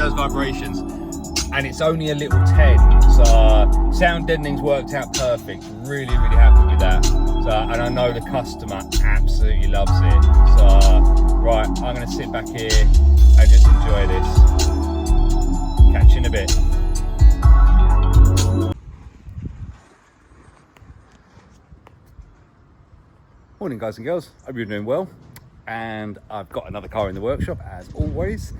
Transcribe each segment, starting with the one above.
those vibrations. And it's only a little 10, so sound deadening's worked out perfect. Really, really happy with that. So, and I know the customer absolutely loves it. So, right, I'm gonna sit back here and just enjoy this. Catch you in a bit. Morning guys and girls, hope you're doing well. And I've got another car in the workshop as always.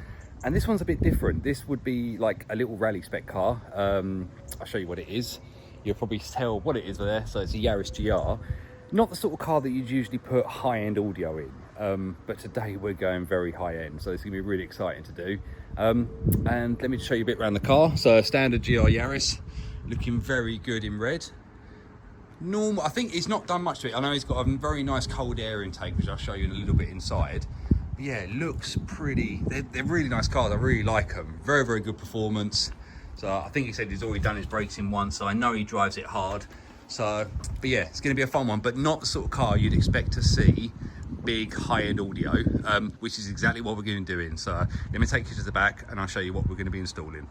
And this one's a bit different. This would be like a little rally spec car. I'll show you what it is. You'll probably tell what it is there. So it's a Yaris GR. Not the sort of car that you'd usually put high-end audio in. But today we're going very high-end. So it's gonna be really exciting to do. And let me show you a bit around the car. So standard GR Yaris, looking very good in red. Normal, I think he's not done much to it. I know he's got a very nice cold air intake, which I'll show you in a little bit inside. Yeah, it looks pretty. They're really nice cars. I really like them. Very, very good performance. So I think he said he's already done his brakes in one, so I know he drives it hard. So, but yeah, it's going to be a fun one, but not the sort of car you'd expect to see big high-end audio, which is exactly what we're going to be doing. So let me take you to the back and I'll show you what we're going to be installing.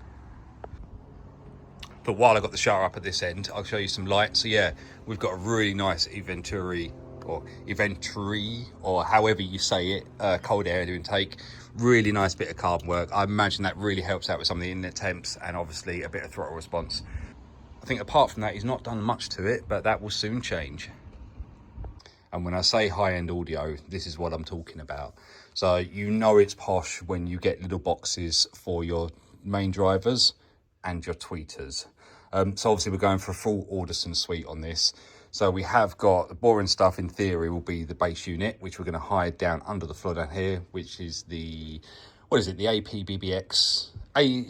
But while I've got the shutter up at this end, I'll show you some light. So yeah, we've got a really nice Eventuri, or however you say it, cold air intake. Really nice bit of carbon work. I imagine that really helps out with some of the inlet temps and obviously a bit of throttle response. I think apart from that, he's not done much to it, but that will soon change. And when I say high-end audio, this is what I'm talking about. So you know it's posh when you get little boxes for your main drivers and your tweeters. So obviously we're going for a full AUDISON suite on this. So we have got the boring stuff in theory will be the base unit, which we're going to hide down under the floor down here, which is the, what is it? The APBX AS10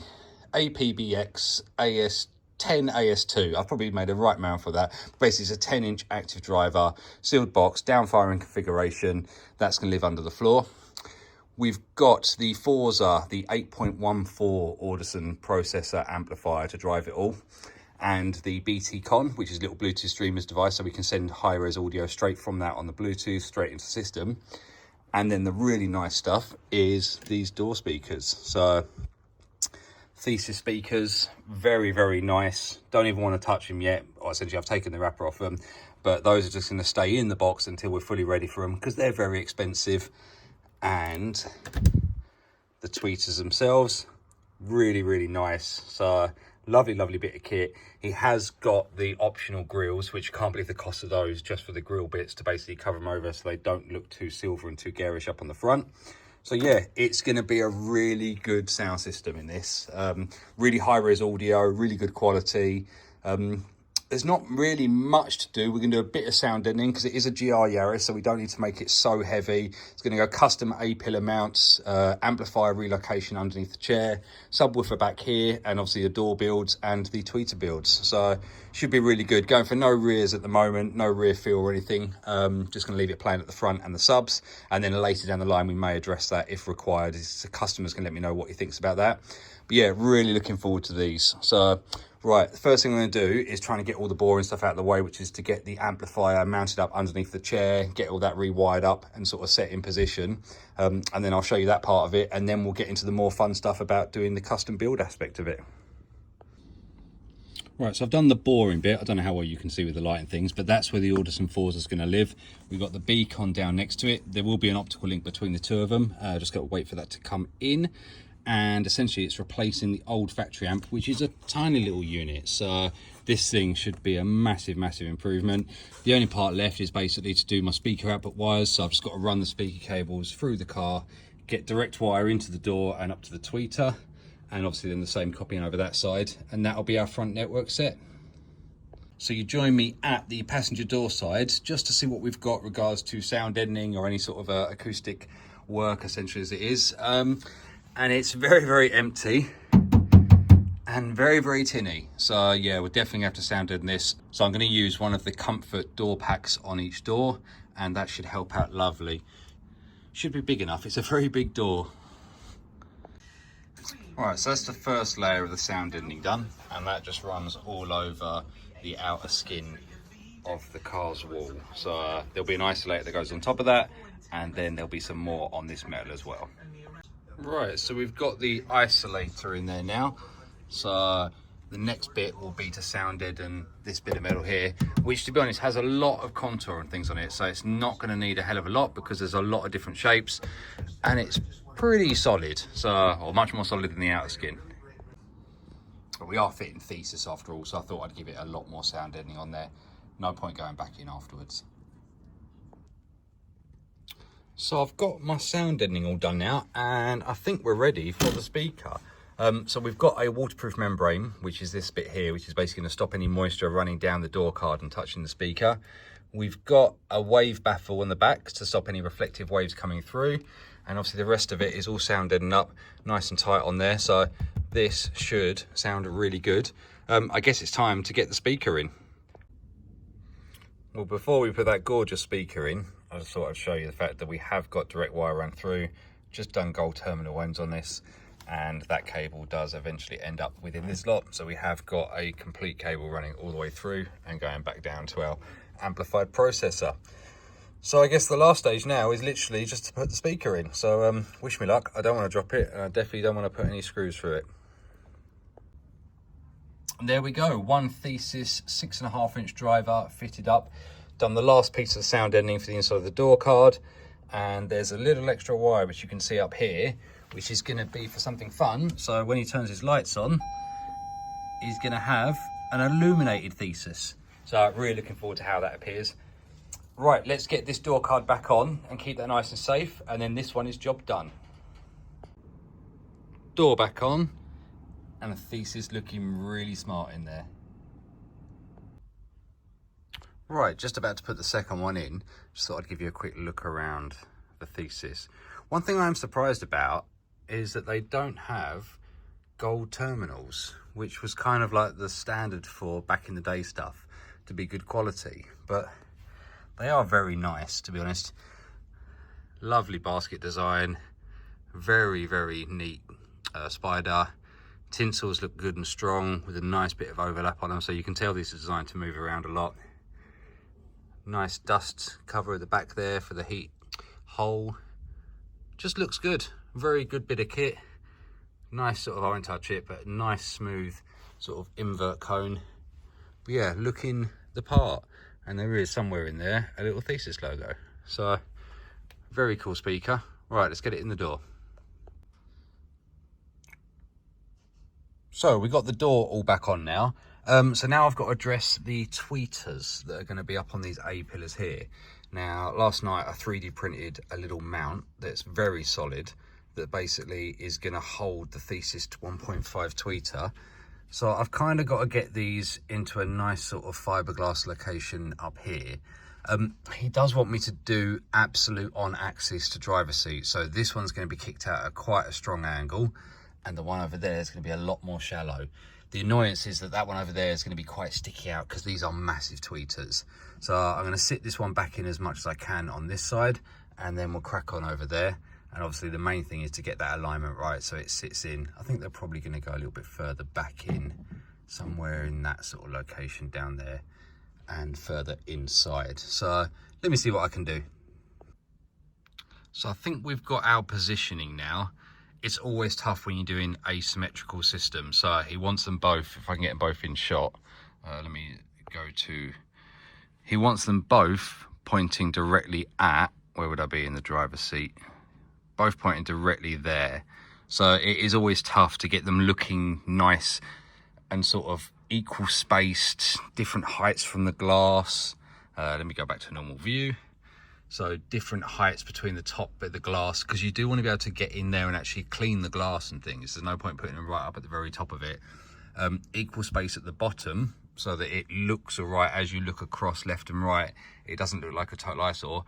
AS2. I've probably made a right mount for that. Basically it's a 10-inch active driver, sealed box, down firing configuration. That's going to live under the floor. We've got the Forza, the 8.14 AUDISON processor amplifier to drive it all. And the BT Con, which is a little Bluetooth streamers device, so we can send high-res audio straight from that on the Bluetooth straight into the system. And then the really nice stuff is these door speakers. So Thesis speakers, very, very nice. Don't even want to touch them yet. Or essentially, I've taken the wrapper off them, but those are just going to stay in the box until we're fully ready for them because they're very expensive. And the tweeters themselves, really, really nice. So lovely, lovely bit of kit. He has got the optional grills, which can't believe the cost of those, just for the grill bits to basically cover them over so they don't look too silver and too garish up on the front. So yeah, it's going to be a really good sound system in this. Really high-res audio, really good quality. There's not really much to do. We're going to do a bit of sound deadening because it is a GR Yaris, so we don't need to make it so heavy. It's going to go custom A-pillar mounts, amplifier relocation underneath the chair, subwoofer back here, and obviously the door builds and the tweeter builds. So should be really good. Going for no rears at the moment, no rear feel or anything. Just going to leave it playing at the front and the subs, and then later down the line we may address that if required. The customers can let me know what he thinks about that. But yeah, really looking forward to these. So right, the first thing I'm going to do is trying to get all the boring stuff out of the way, which is to get the amplifier mounted up underneath the chair, get all that rewired up and sort of set in position. And then I'll show you that part of it, and then we'll get into the more fun stuff about doing the custom build aspect of it. Right, so I've done the boring bit. I don't know how well you can see with the light and things, but that's where the AUDISON Forza is going to live. We've got the beacon down next to it. There will be an optical link between the two of them. Just got to wait for that to come in. And essentially it's replacing the old factory amp, which is a tiny little unit. So this thing should be a massive, massive improvement. The only part left is basically to do my speaker output wires. So I've just got to run the speaker cables through the car, get direct wire into the door and up to the tweeter, and obviously then the same copying over that side, and that'll be our front network set. So you join me at the passenger door side just to see what we've got regards to sound deadening or any sort of acoustic work, essentially, as it is. And it's very, very empty and very, very tinny. So yeah, we're definitely gonna have to sound deaden this. So I'm gonna use one of the comfort door packs on each door, and that should help out lovely. Should be big enough. It's a very big door. All right, so that's the first layer of the sound deadening done, and that just runs all over the outer skin of the car's wall. So there'll be an isolator that goes on top of that, and then there'll be some more on this metal as well. Right, so we've got the isolator in there now. So the next bit will be to sound deaden this bit of metal here, which to be honest has a lot of contour and things on it. So it's not going to need a hell of a lot because there's a lot of different shapes and it's pretty solid. So, or much more solid than the outer skin. But we are fitting Thesis after all, so I thought I'd give it a lot more sound deadening on there. No point going back in afterwards. So I've got my sound deadening all done now, and I think we're ready for the speaker. So we've got a waterproof membrane, which is this bit here, which is basically going to stop any moisture running down the door card and touching the speaker. We've got a wave baffle on the back to stop any reflective waves coming through. And obviously the rest of it is all sound deadened up, nice and tight on there. So this should sound really good. I guess it's time to get the speaker in. Well, before we put that gorgeous speaker in, I just thought I'd show you the fact that we have got direct wire run through, just done gold terminal ends on this, and that cable does eventually end up within this lot. So we have got a complete cable running all the way through and going back down to our amplified processor. So I guess the last stage now is literally just to put the speaker in. So wish me luck. I don't want to drop it, and I definitely don't want to put any screws through it. And there we go, one Thesis 6.5-inch driver fitted up. Done the last piece of the sound deadening for the inside of the door card, and there's a little extra wire which you can see up here, which is going to be for something fun. So when he turns his lights on, he's going to have an illuminated Thesis. So I'm really looking forward to how that appears. Right, let's get this door card back on and keep that nice and safe, and then this one is job done. Door back on, and the Thesis looking really smart in there. Right, just about to put the second one in. Just thought I'd give you a quick look around the Thesis. One thing I'm surprised about is that they don't have gold terminals, which was kind of like the standard for back in the day stuff to be good quality. But they are very nice, to be honest. Lovely basket design, very, very neat spider. Tinsels look good and strong with a nice bit of overlap on them, so you can tell this is designed to move around a lot. Nice dust cover at the back there for the heat hole. Just looks good. Very good bit of kit. Nice sort of, I won't touch it, but nice smooth sort of invert cone. But yeah, looking the part. And there is somewhere in there a little Thesis logo. So very cool speaker. Right, let's get it in the door. So we got the door all back on now. So now I've got to address the tweeters that are going to be up on these A-pillars here. Now, last night I 3D printed a little mount that's very solid that basically is going to hold the Thesis 1.5 tweeter. So I've kind of got to get these into a nice sort of fiberglass location up here. He does want me to do absolute on axis to driver seat. So this one's going to be kicked out at quite a strong angle, and the one over there is going to be a lot more shallow. The annoyance is that that one over there is going to be quite sticky out because these are massive tweeters. So I'm going to sit this one back in as much as I can on this side, and then we'll crack on over there. And obviously the main thing is to get that alignment right so it sits in. I think they're probably going to go a little bit further back in, somewhere in that sort of location down there and further inside. So let me see what I can do. So I think we've got our positioning now. It's always tough when you're doing asymmetrical systems. So he wants them both, if I can get them both in shot. Let me go to, he wants them both pointing directly at, where would I be in the driver's seat? Both pointing directly there. So it is always tough to get them looking nice and sort of equal spaced, different heights from the glass. Let me go back to normal view. So different heights between the top bit of the glass, because you do want to be able to get in there and actually clean the glass and things. There's no point putting them right up at the very top of it. Equal space at the bottom so that it looks all right as you look across left and right. It doesn't look like a total eyesore,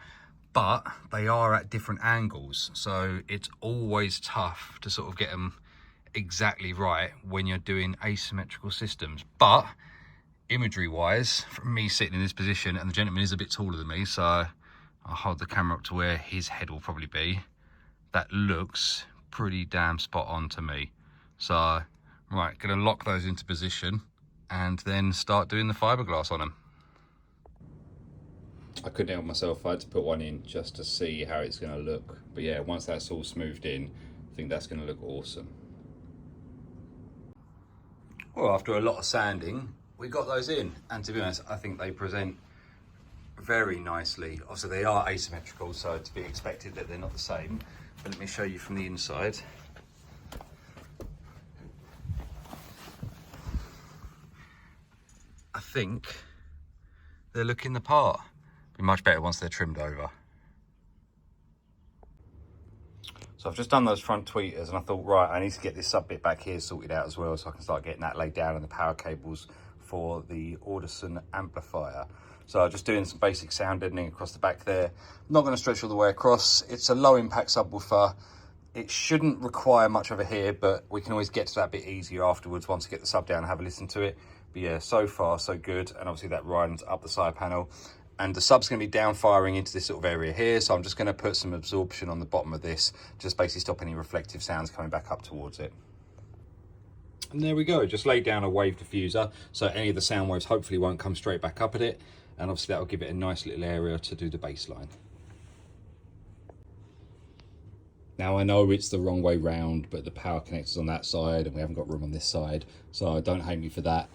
but they are at different angles. So it's always tough to sort of get them exactly right when you're doing asymmetrical systems. But imagery wise, from me sitting in this position, and the gentleman is a bit taller than me, so I'll hold the camera up to where his head will probably be. That looks pretty damn spot on to me. So, right, gonna lock those into position and then start doing the fiberglass on them. I couldn't help myself, I had to put one in just to see how it's gonna look. But yeah, once that's all smoothed in, I think that's going to look awesome. Well, after a lot of sanding, we got those in, and to be honest, I think they present very nicely. Obviously they are asymmetrical, so to be expected that they're not the same, but let me show you from the inside. I think they're looking the part. Be much better once they're trimmed over. So I've just done those front tweeters, and I thought, right, I need to get this sub bit back here sorted out as well, so I can start getting that laid down and the power cables for the AUDISON amplifier. So I'm just doing some basic sound deadening across the back there. I'm not going to stretch all the way across. It's a low impact subwoofer. It shouldn't require much over here, but we can always get to that bit easier afterwards once I get the sub down and have a listen to it. But yeah, so far so good. And obviously that runs up the side panel. And the sub's going to be down firing into this sort of area here. So I'm just going to put some absorption on the bottom of this, just basically stop any reflective sounds coming back up towards it. And there we go, just laid down a wave diffuser, so any of the sound waves hopefully won't come straight back up at it. And obviously that'll give it a nice little area to do the bass line. Now I know it's the wrong way round, but the power connector's on that side and we haven't got room on this side, so don't hate me for that.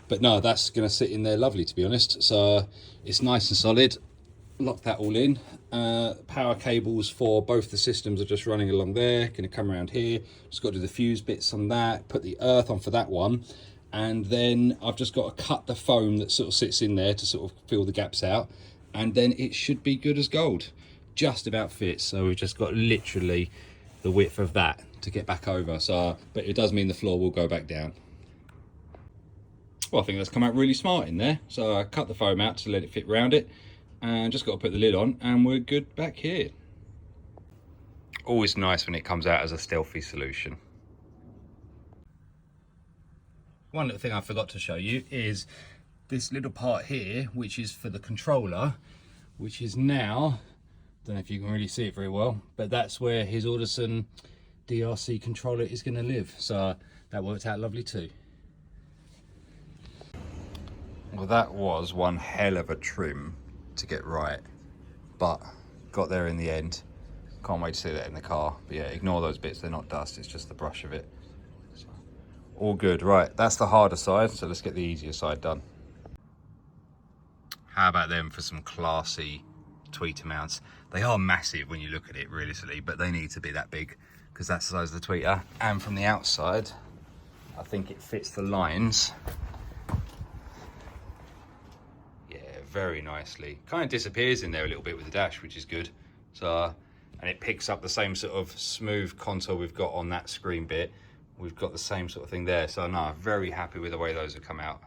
But no, that's going to sit in there lovely, to be honest. So it's nice and solid. Lock that all in. Power cables for both the systems are just running along there. Going to come around here. Just got to do the fuse bits on that. Put the earth on for that one. And then I've just got to cut the foam that sort of sits in there to sort of fill the gaps out. And then it should be good as gold. Just about fits. So we've just got literally the width of that to get back over. So, but it does mean the floor will go back down. Well, I think that's come out really smart in there. So I cut the foam out to let it fit around it, and just got to put the lid on and we're good back here. Always nice when it comes out as a stealthy solution. One little thing I forgot to show you is this little part here, which is for the controller, which is now, don't know if you can really see it very well, but that's where his AUDISON DRC controller is going to live. So that worked out lovely too. Well, that was one hell of a trim to get right, but got there in the end. Can't wait to see that in the car. But yeah, ignore those bits, they're not dust, it's just the brush of it. So, all good. Right, that's the harder side, so let's get the easier side done. How about them for some classy tweeter mounts? They are massive when you look at it realistically, but they need to be that big because that's the size of the tweeter. And from the outside, I think it fits the lines very nicely. Kind of disappears in there a little bit with the dash, which is good. So, and it picks up the same sort of smooth contour we've got on that screen bit. We've got the same sort of thing there. So no, very happy with the way those have come out.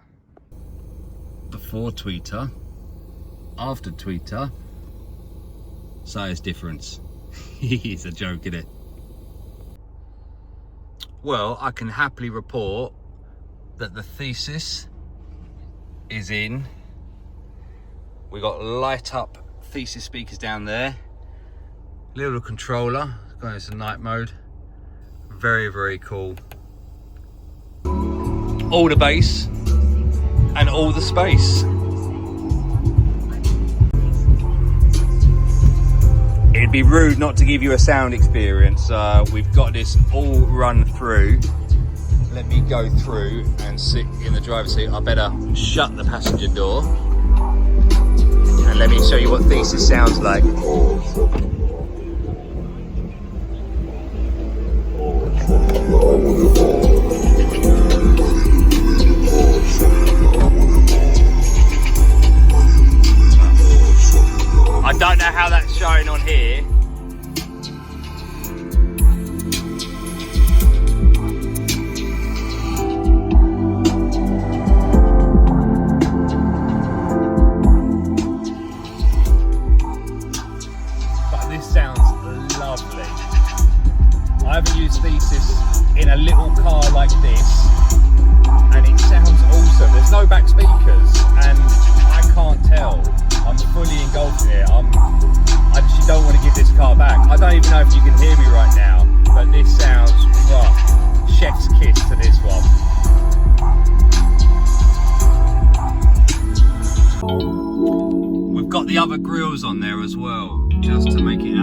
Before tweeter, after tweeter, size difference. It's a joke, isn't it? Well, I can happily report that the Thesis is in. We got light up Thesis speakers down there. Little controller, going into night mode. Very, very cool. All the bass and all the space. It'd be rude not to give you a sound experience. We've got this all run through. Let me go through and sit in the driver's seat. I better shut the passenger door. And let me show you what Thesis sounds like. I don't know how that's showing on here. I haven't used Thesis in a little car like this, and it sounds awesome. There's no back speakers, and I can't tell. I'm fully engulfed in it. I actually don't want to give this car back. I don't even know if you can hear me right now, but this sounds, chef's kiss to this one. We've got the other grills on there as well, just to make it.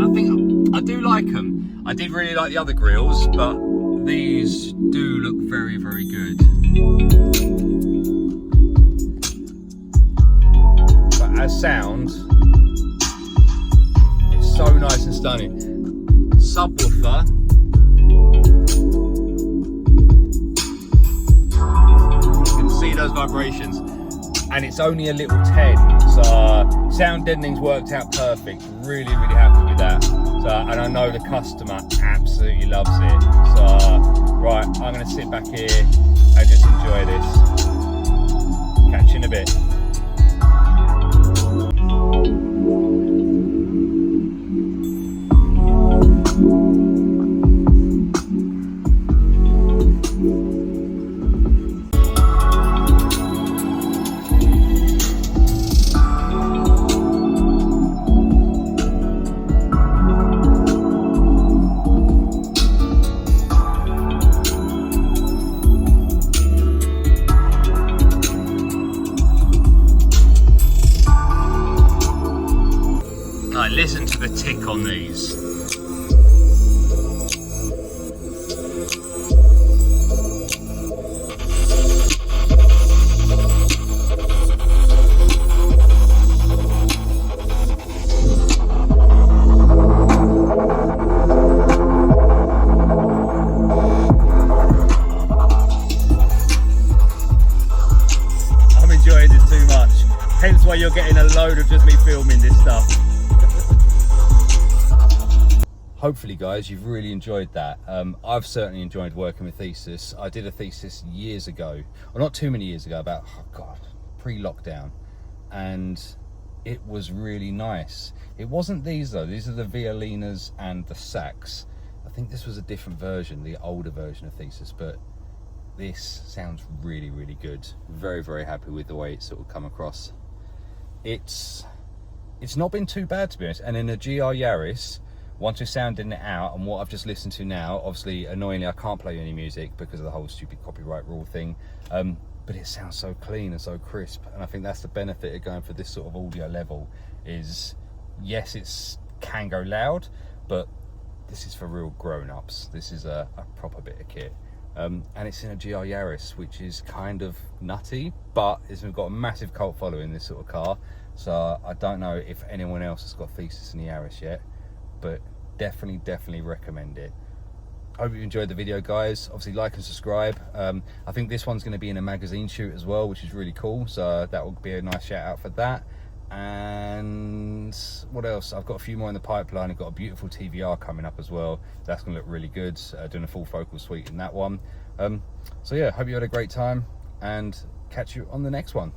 I do like them. I did really like the other grills, but these do look very, very good. But as sound, it's so nice and stunning. Subwoofer. You can see those vibrations. And it's only a little 10, so sound deadening's worked out perfect. Really, really happy with that. So, and I know the customer absolutely loves it. So, right, I'm going to sit back here and just enjoy this. Catch you in a bit. Listen to the tick on these. I'm enjoying this too much. Hence why you're getting a load of just me filming this stuff. Hopefully guys, you've really enjoyed that. I've certainly enjoyed working with Thesis. I did a Thesis years ago, or not too many years ago, about, oh God, pre-lockdown. And it was really nice. It wasn't these though, these are the Violinas and the sax. I think this was a different version, the older version of Thesis, but this sounds really, really good. Very, very happy with the way it's sort of come across. It's not been too bad, to be honest. And in a GR Yaris, once we're sounding it out, and what I've just listened to now, obviously annoyingly I can't play any music because of the whole stupid copyright rule thing, but it sounds so clean and so crisp, and I think that's the benefit of going for this sort of audio level is, yes, it can go loud, but this is for real grown-ups. This is a proper bit of kit, and it's in a GR Yaris, which is kind of nutty, but it's got a massive cult following, this sort of car. So I don't know if anyone else has got Thesis in the Yaris yet, but definitely recommend it. I hope you enjoyed the video, guys. Obviously like and subscribe. I think this one's going to be in a magazine shoot as well, which is really cool, so that will be a nice shout out for that. And what else? I've got a few more in the pipeline. I've got a beautiful TVR coming up as well. That's going to look really good, doing a full focal suite in that one. So yeah, hope you had a great time, and catch you on the next one.